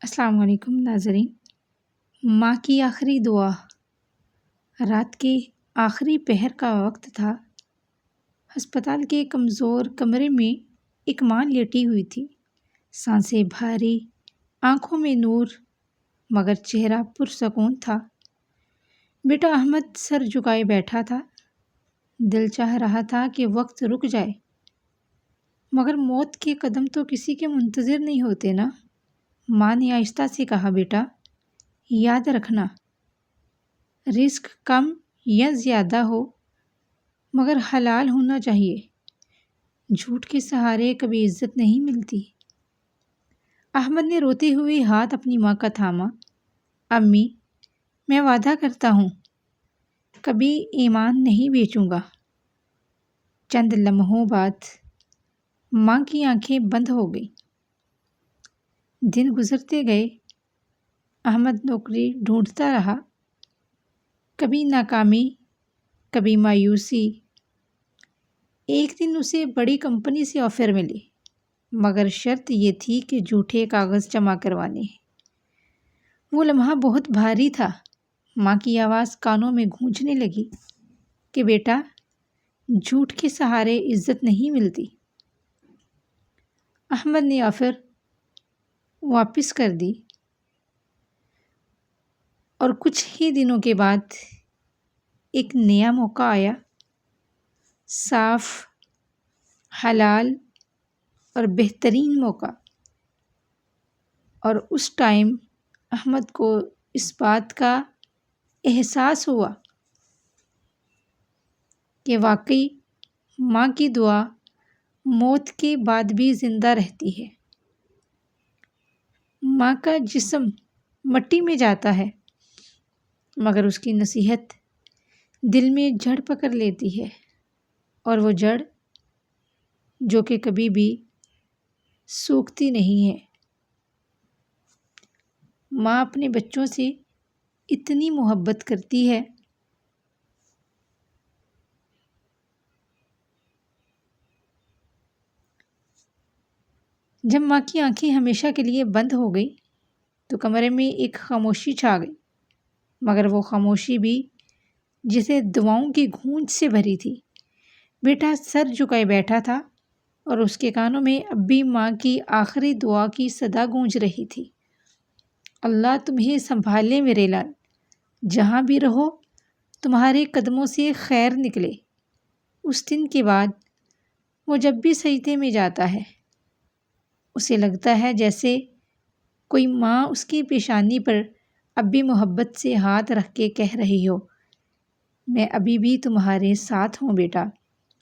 السلام علیکم ناظرین۔ ماں کی آخری دعا۔ رات کے آخری پہر کا وقت تھا۔ ہسپتال کے کمزور کمرے میں ایک ماں لیٹی ہوئی تھی، سانسیں بھاری، آنکھوں میں نور، مگر چہرہ پرسکون تھا۔ بیٹا احمد سر جھکائے بیٹھا تھا۔ دل چاہ رہا تھا کہ وقت رک جائے، مگر موت کے قدم تو کسی کے منتظر نہیں ہوتے نا۔ ماں نے آہستہ سے کہا، بیٹا یاد رکھنا، رزق کم یا زیادہ ہو مگر حلال ہونا چاہیے۔ جھوٹ کے سہارے کبھی عزت نہیں ملتی۔ احمد نے روتے ہوئے ہاتھ اپنی ماں کا تھاما۔ امی، میں وعدہ کرتا ہوں کبھی ایمان نہیں بیچوں گا۔ چند لمحوں بعد ماں کی آنکھیں بند ہو گئیں۔ دن گزرتے گئے۔ احمد نوکری ڈھونڈتا رہا، کبھی ناکامی، کبھی مایوسی۔ ایک دن اسے بڑی کمپنی سے آفر ملی، مگر شرط یہ تھی کہ جھوٹے کاغذ جمع کروانے ہیں۔ وہ لمحہ بہت بھاری تھا۔ ماں کی آواز کانوں میں گونجنے لگی کہ بیٹا، جھوٹ کے سہارے عزت نہیں ملتی۔ احمد نے آفر واپس کر دی اور کچھ ہی دنوں کے بعد ایک نیا موقع آیا، صاف، حلال اور بہترین موقع۔ اور اس ٹائم احمد کو اس بات کا احساس ہوا کہ واقعی ماں کی دعا موت کے بعد بھی زندہ رہتی ہے۔ ماں کا جسم مٹی میں جاتا ہے، مگر اس کی نصیحت دل میں جڑ پکڑ لیتی ہے، اور وہ جڑ جو کہ کبھی بھی سوکھتی نہیں ہے۔ ماں اپنے بچوں سے اتنی محبت کرتی ہے جب ماں کی آنکھیں ہمیشہ کے لیے بند ہو گئی تو کمرے میں ایک خاموشی چھا گئی، مگر وہ خاموشی بھی جسے دعاؤں کی گونج سے بھری تھی۔ بیٹا سر جھکائے بیٹھا تھا اور اس کے کانوں میں اب بھی ماں کی آخری دعا کی صدا گونج رہی تھی۔ اللہ تمہیں سنبھالے میرے لال، جہاں بھی رہو تمہارے قدموں سے خیر نکلے۔ اس دن کے بعد وہ جب بھی سجدے میں جاتا ہے، اسے لگتا ہے جیسے کوئی ماں اس کی پیشانی پر اب بھی محبت سے ہاتھ رکھ کے کہہ رہی ہو، میں ابھی بھی تمہارے ساتھ ہوں بیٹا۔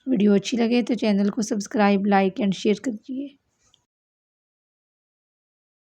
ویڈیو اچھی لگے تو چینل کو سبسکرائب، لائک اینڈ شیئر کیجیے۔